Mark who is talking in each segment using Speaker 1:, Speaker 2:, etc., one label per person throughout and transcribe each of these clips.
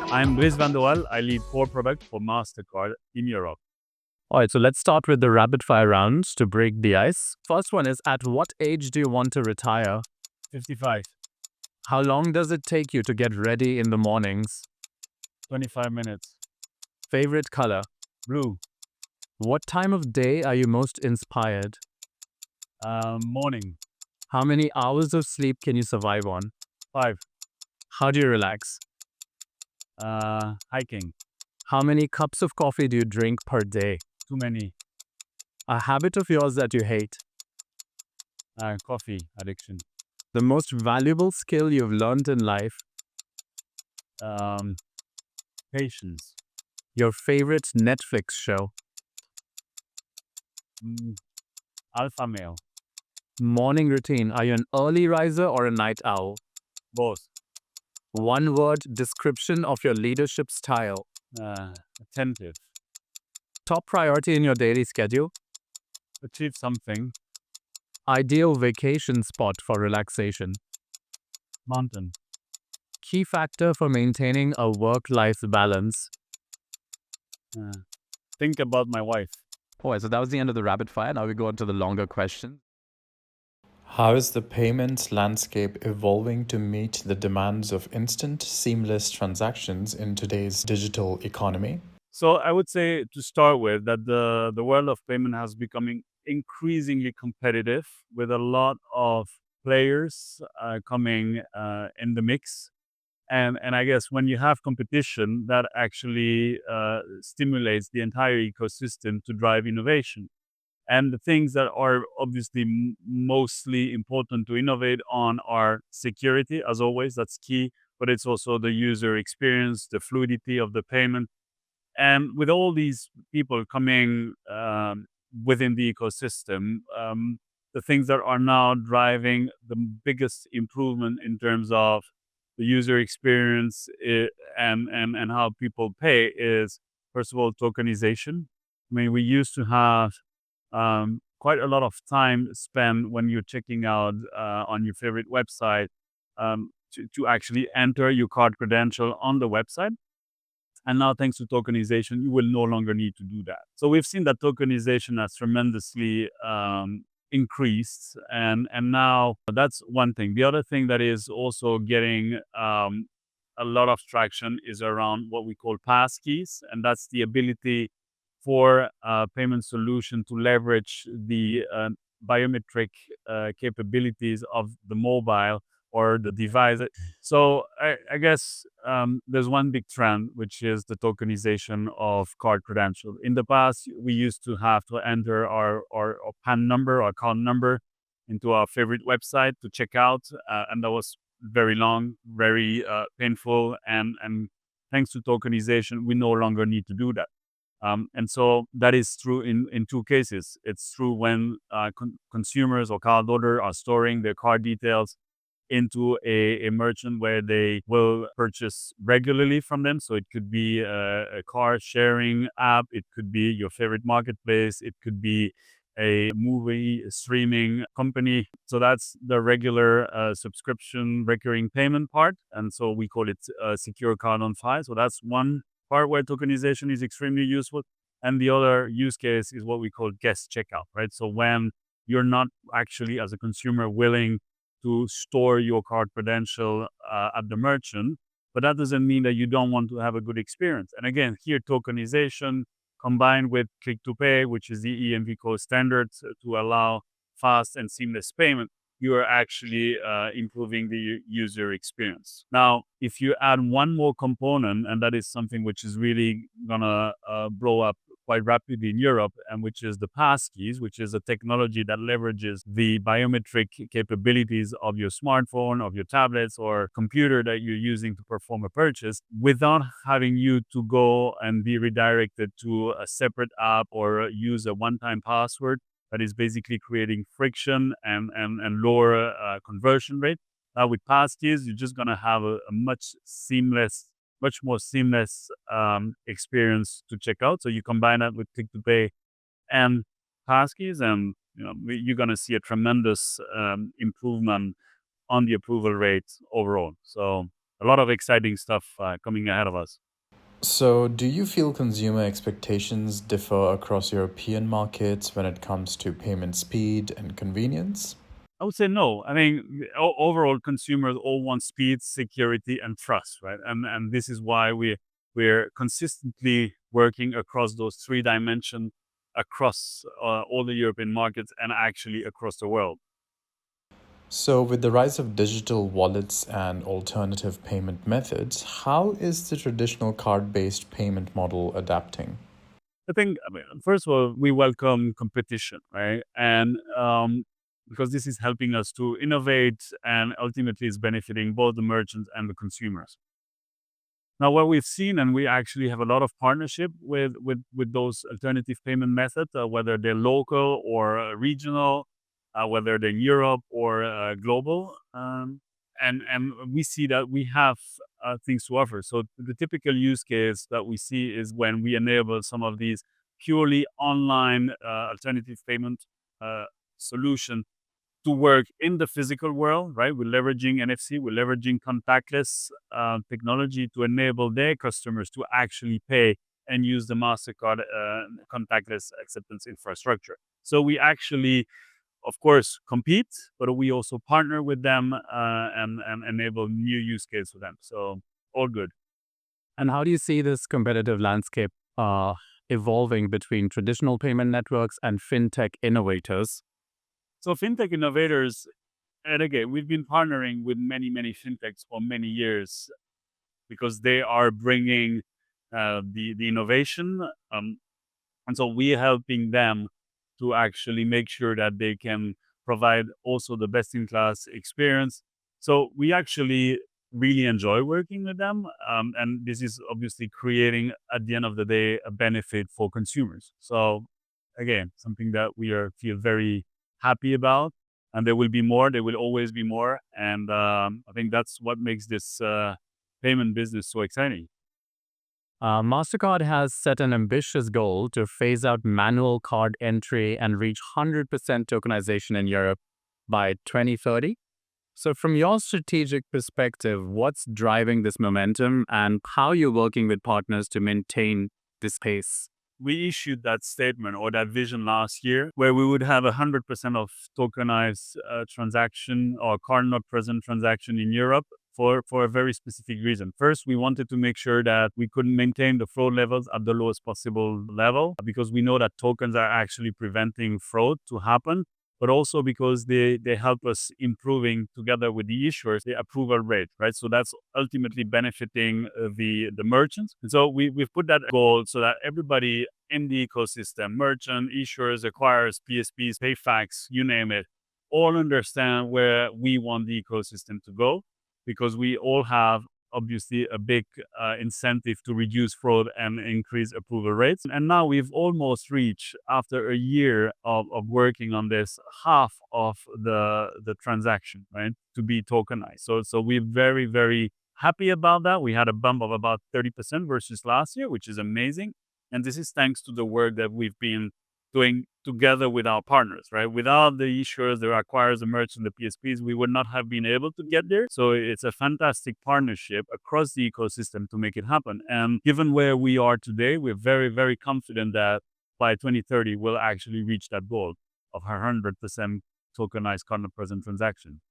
Speaker 1: I'm Brice van der Walle. I lead core product for Mastercard in Europe.
Speaker 2: All right, so let's start with the rapid fire rounds to break the ice. First one is, at what age do you want to retire?
Speaker 1: 55,
Speaker 2: How long does it take you to get ready in the mornings?
Speaker 1: 25 minutes.
Speaker 2: Favorite color?
Speaker 1: Blue,
Speaker 2: What time of day are you most inspired?
Speaker 1: morning.
Speaker 2: How many hours of sleep can you survive on?
Speaker 1: 5,
Speaker 2: How do you relax?
Speaker 1: hiking.
Speaker 2: How many cups of coffee do you drink per day?
Speaker 1: Too many.
Speaker 2: A habit of yours that you hate?
Speaker 1: Coffee addiction.
Speaker 2: The most valuable skill you've learned in life?
Speaker 1: Patience.
Speaker 2: Your favorite Netflix show?
Speaker 1: Alpha male.
Speaker 2: Morning routine. Are you an early riser or a night owl?
Speaker 1: Both.
Speaker 2: One word description of your leadership style.
Speaker 1: Attentive.
Speaker 2: Top priority in your daily schedule.
Speaker 1: Achieve something.
Speaker 2: Ideal vacation spot for relaxation.
Speaker 1: Mountain.
Speaker 2: Key factor for maintaining a work-life balance.
Speaker 1: Think about my wife.
Speaker 2: All right, so that was the end of the rapid fire. Now we go on to the longer question.
Speaker 3: How is the payments landscape evolving to meet the demands of instant, seamless transactions in today's digital economy?
Speaker 1: So I would say to start with that the world of payment has becoming increasingly competitive with a lot of players coming in the mix. And I guess when you have competition, that actually stimulates the entire ecosystem to drive innovation. And the things that are obviously mostly important to innovate on are security, as always, that's key, but it's also the user experience, the fluidity of the payment. And with all these people coming within the ecosystem, the things that are now driving the biggest improvement in terms of the user experience and how people pay is, first of all, tokenization. I mean, we used to have quite a lot of time spent when you're checking out on your favorite website to actually enter your card credential on the website. And now, thanks to tokenization, you will no longer need to do that. So we've seen that tokenization has tremendously increased, and now that's one thing. The other thing that is also getting a lot of traction is around what we call passkeys, and that's the ability for a payment solution to leverage the biometric capabilities of the mobile or the device. So I guess there's one big trend, which is the tokenization of card credentials. In the past, we used to have to enter our PAN number or account number into our favorite website to check out, and that was very long, very painful. And thanks to tokenization, we no longer need to do that. And so that is true in two cases. It's true when consumers or cardholders are storing their card details into a merchant where they will purchase regularly from them. So it could be a car sharing app, it could be your favorite marketplace, it could be a movie streaming company. So that's the regular subscription recurring payment part. And so we call it secure card on file. So that's one part where tokenization is extremely useful. And the other use case is what we call guest checkout, right? So when you're not actually, as a consumer, willing to store your card credential at the merchant, but that doesn't mean that you don't want to have a good experience. And again, here tokenization combined with click to pay, which is the EMV code standard to allow fast and seamless payment, you are actually improving the user experience. Now, if you add one more component, and that is something which is really gonna blow up quite rapidly in Europe, and which is the Passkeys, which is a technology that leverages the biometric capabilities of your smartphone, of your tablets, or computer that you're using to perform a purchase, without having you to go and be redirected to a separate app or use a one-time password that is basically creating friction and lower conversion rate. Now with Passkeys, you're just gonna have a much more seamless experience to check out. So you combine that with click to pay and Passkeys, and you're gonna see a tremendous improvement on the approval rate overall. So a lot of exciting stuff coming ahead of us.
Speaker 3: So, do you feel consumer expectations differ across European markets when it comes to payment speed and convenience?
Speaker 1: I would say no. I mean, overall, consumers all want speed, security, and trust, right? And this is why we're consistently working across those three dimensions across all the European markets and actually across the world.
Speaker 3: So, with the rise of digital wallets and alternative payment methods, how is the traditional card based payment model adapting?
Speaker 1: I mean, first of all, we welcome competition, right? And because this is helping us to innovate and ultimately is benefiting both the merchants and the consumers. Now, what we've seen, and we actually have a lot of partnership with those alternative payment methods, whether they're local or regional, whether they're in Europe or global, and we see that we have things to offer. So the typical use case that we see is when we enable some of these purely online alternative payment uh, solution to work in the physical world, right? We're leveraging NFC, we're leveraging contactless technology to enable their customers to actually pay and use the Mastercard contactless acceptance infrastructure. So we actually, of course, compete, but we also partner with them and enable new use case for them. So all good.
Speaker 2: And how do you see this competitive landscape evolving between traditional payment networks and fintech innovators?
Speaker 1: So Fintech Innovators, and again, we've been partnering with many fintechs for many years because they are bringing the innovation, and so we're helping them to actually make sure that they can provide also the best in class experience. So we actually really enjoy working with them, and this is obviously creating at the end of the day a benefit for consumers. So again, something that feel very happy about. And there will be more. There will always be more. And I think that's what makes this payment business so exciting.
Speaker 2: Mastercard has set an ambitious goal to phase out manual card entry and reach 100% tokenization in Europe by 2030. So, from your strategic perspective, what's driving this momentum and how you're working with partners to maintain this pace?
Speaker 1: We issued that statement or that vision last year where we would have 100% of tokenized transaction or card not present transaction in Europe for a very specific reason. First, we wanted to make sure that we could maintain the fraud levels at the lowest possible level because we know that tokens are actually preventing fraud to happen, but also because they help us improving together with the issuers the approval rate, right? So that's ultimately benefiting the merchants. And so we've put that goal so that everybody in the ecosystem, merchant, issuers, acquirers, PSPs, PayFacs, you name it, all understand where we want the ecosystem to go because we all have obviously a big incentive to reduce fraud and increase approval rates. And now we've almost reached, after a year of working on this, half of the transaction, right, to be tokenized. So we're very happy about that. We had a bump of about 30% versus last year, which is amazing. And this is thanks to the work that we've been doing together with our partners, right? Without the issuers, the acquirers, the merchants, the PSPs, we would not have been able to get there. So it's a fantastic partnership across the ecosystem to make it happen. And given where we are today, we're very confident that by 2030, we'll actually reach that goal of 100% tokenized card-not-present transaction.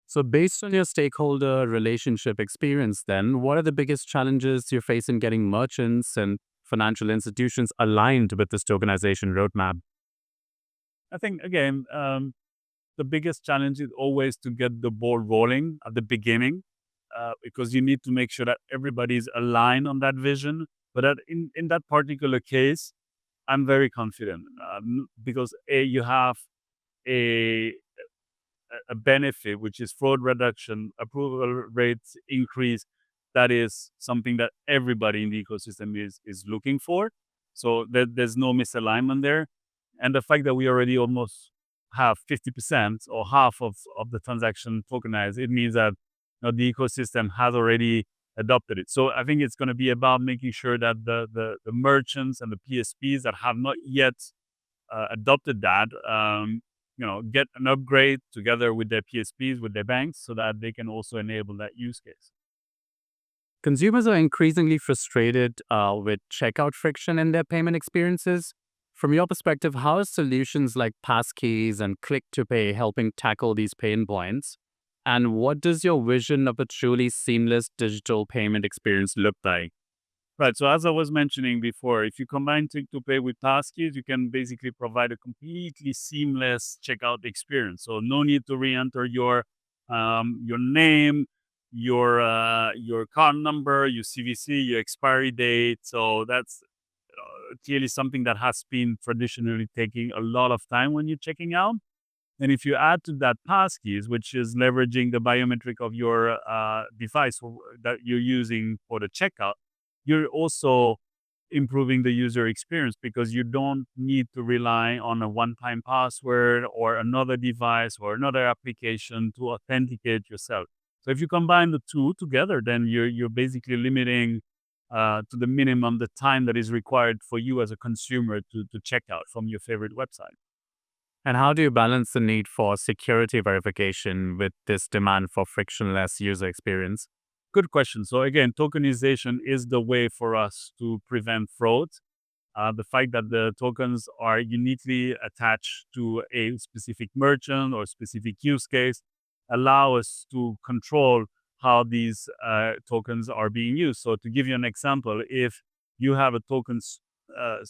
Speaker 2: So, based on your stakeholder relationship experience, then, what are the biggest challenges you face in getting merchants and financial institutions aligned with this tokenization roadmap?
Speaker 1: I think, again, the biggest challenge is always to get the ball rolling at the beginning because you need to make sure that everybody's aligned on that vision. But in that particular case, I'm very confident because you have a a benefit, which is fraud reduction, approval rates increase. That is something that everybody in the ecosystem is looking for. So there's no misalignment there. And the fact that we already almost have 50% or half of the transaction tokenized, it means that the ecosystem has already adopted it. So I think it's going to be about making sure that the merchants and the PSPs that have not yet adopted that get an upgrade together with their PSPs, with their banks, so that they can also enable that use case.
Speaker 2: Consumers are increasingly frustrated with checkout friction in their payment experiences. From your perspective, how are solutions like Passkeys and Click to Pay helping tackle these pain points? And what does your vision of a truly seamless digital payment experience look like?
Speaker 1: Right. So as I was mentioning before, if you combine Click to Pay with Passkeys, you can basically provide a completely seamless checkout experience. So no need to re-enter your name, your card number, your CVC, your expiry date. So that's clearly something that has been traditionally taking a lot of time when you're checking out. And if you add to that passkeys, which is leveraging the biometric of your device that you're using for the checkout, you're also improving the user experience because you don't need to rely on a one-time password or another device or another application to authenticate yourself. So if you combine the two together, then you're basically limiting to the minimum the time that is required for you as a consumer to check out from your favorite website.
Speaker 2: And how do you balance the need for security verification with this demand for frictionless user experience?
Speaker 1: Good question. So again, tokenization is the way for us to prevent fraud. The fact that the tokens are uniquely attached to a specific merchant or specific use case allow us to control how these tokens are being used. So to give you an example, if you have a token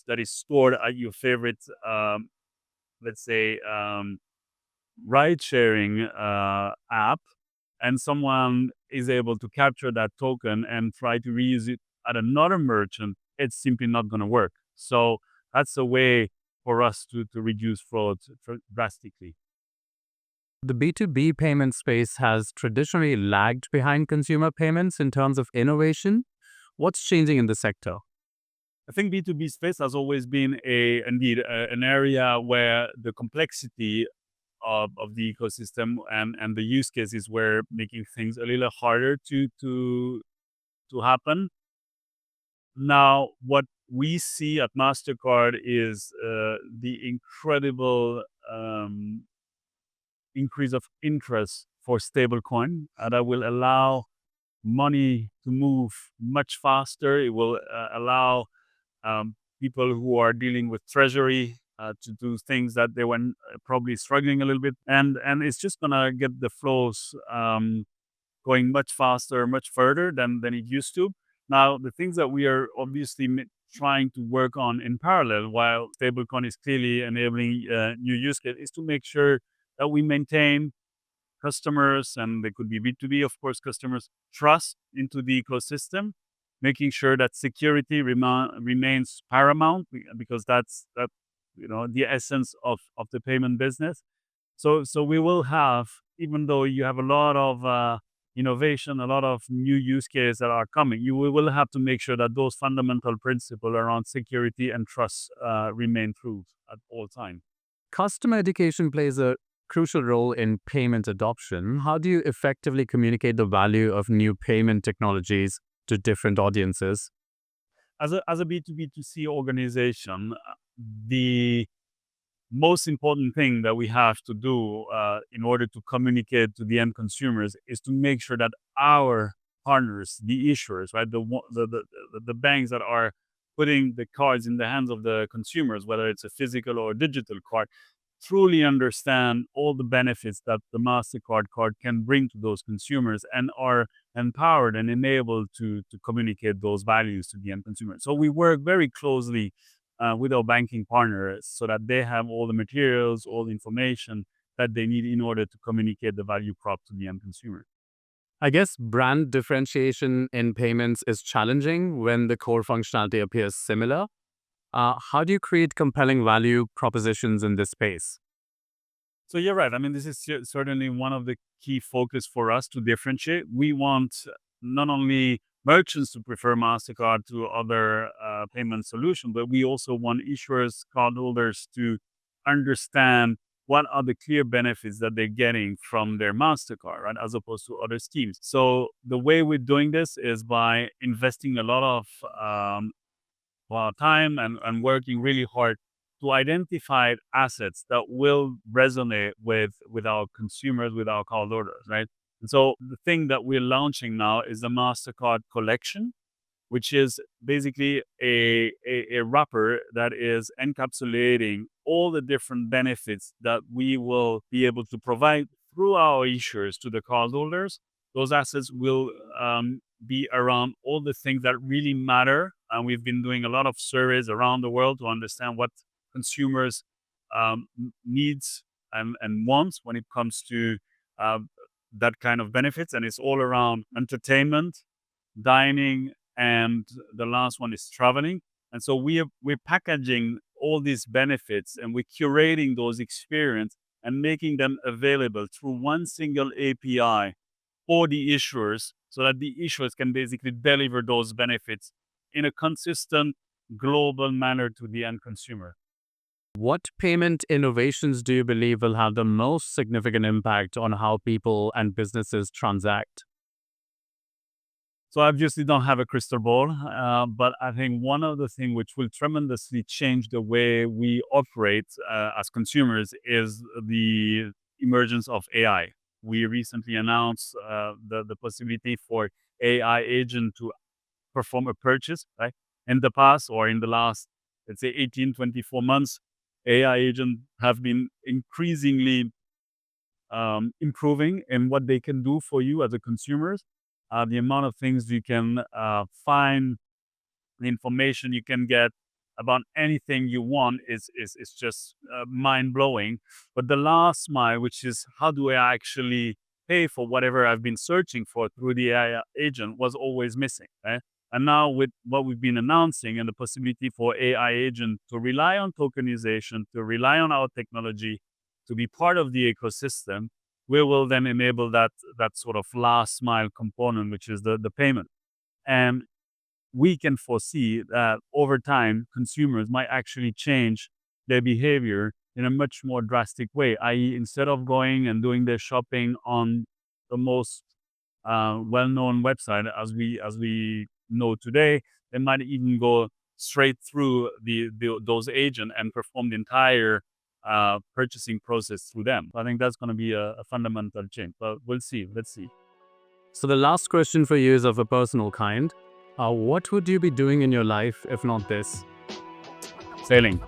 Speaker 1: that is stored at your favorite, let's say, ride sharing app, and someone is able to capture that token and try to reuse it at another merchant, it's simply not going to work. So that's a way for us to reduce fraud drastically.
Speaker 2: The B2B payment space has traditionally lagged behind consumer payments in terms of innovation. What's changing in the sector?
Speaker 1: I think B2B space has always been indeed an area where the complexity of the ecosystem and the use cases were making things a little harder to happen. Now, what we see at Mastercard is the incredible increase of interest for stablecoin that will allow money to move much faster. It will allow people who are dealing with treasury to do things that they were probably struggling a little bit, and it's just gonna get the flows going much faster, much further than it used to. Now, the things that we are obviously trying to work on in parallel, while stablecoin is clearly enabling new use case, is to make sure that we maintain customers, and they could be B2B, of course, customers trust into the ecosystem, making sure that security remains paramount because that's the essence of the payment business. So we will have, even though you have a lot of innovation, a lot of new use cases that are coming, we will have to make sure that those fundamental principles around security and trust remain true at all times.
Speaker 2: Customer education plays a crucial role in payment adoption. How do you effectively communicate the value of new payment technologies to different audiences?
Speaker 1: As a B2B2C organization, the most important thing that we have to do in order to communicate to the end consumers is to make sure that our partners, the issuers, right, the banks that are putting the cards in the hands of the consumers, whether it's a physical or digital card, truly understand all the benefits that the Mastercard card can bring to those consumers and are empowered and enabled to communicate those values to the end consumer. So we work very closely with our banking partners so that they have all the materials, all the information that they need in order to communicate the value prop to the end consumer.
Speaker 2: I guess brand differentiation in payments is challenging when the core functionality appears similar. How do you create compelling value propositions in this space?
Speaker 1: So you're right. I mean, this is certainly one of the key focus for us to differentiate. We want not only merchants to prefer Mastercard to other payment solutions, but we also want issuers, cardholders to understand what are the clear benefits that they're getting from their Mastercard, right, as opposed to other schemes. So the way we're doing this is by investing a lot of time and working really hard to identify assets that will resonate with our consumers, with our cardholders, right? And so the thing that we're launching now is the Mastercard collection, which is basically a wrapper that is encapsulating all the different benefits that we will be able to provide through our issuers to the cardholders. Those assets will be around all the things that really matter. And we've been doing a lot of surveys around the world to understand what consumers needs and wants when it comes to that kind of benefits. And it's all around entertainment, dining, and the last one is traveling. And so we're packaging all these benefits and we're curating those experiences and making them available through one single API for the issuers so that the issuers can basically deliver those benefits in a consistent global manner to the end consumer.
Speaker 2: What payment innovations do you believe will have the most significant impact on how people and businesses transact?
Speaker 1: So I obviously don't have a crystal ball, but I think one of the things which will tremendously change the way we operate as consumers is the emergence of AI. We recently announced the possibility for AI agent to perform a purchase, right? In the past or in the last, let's say 18, 24 months, AI agents have been increasingly improving in what they can do for you as a consumer. The amount of things you can find, the information you can get about anything you want is just mind blowing. But the last mile, which is how do I actually pay for whatever I've been searching for through the AI agent, was always missing. Right? And now with what we've been announcing and the possibility for AI agent to rely on tokenization, to rely on our technology, to be part of the ecosystem, we will then enable that sort of last mile component, which is the payment. And we can foresee that over time, consumers might actually change their behavior in a much more drastic way, i.e., instead of going and doing their shopping on the most well-known website as we know today, they might even go straight through those agents and perform the entire purchasing process through them. I think that's going to be a fundamental change, but we'll see. Let's see.
Speaker 2: So the last question for you is of a personal kind. What would you be doing in your life if not this?
Speaker 1: Sailing.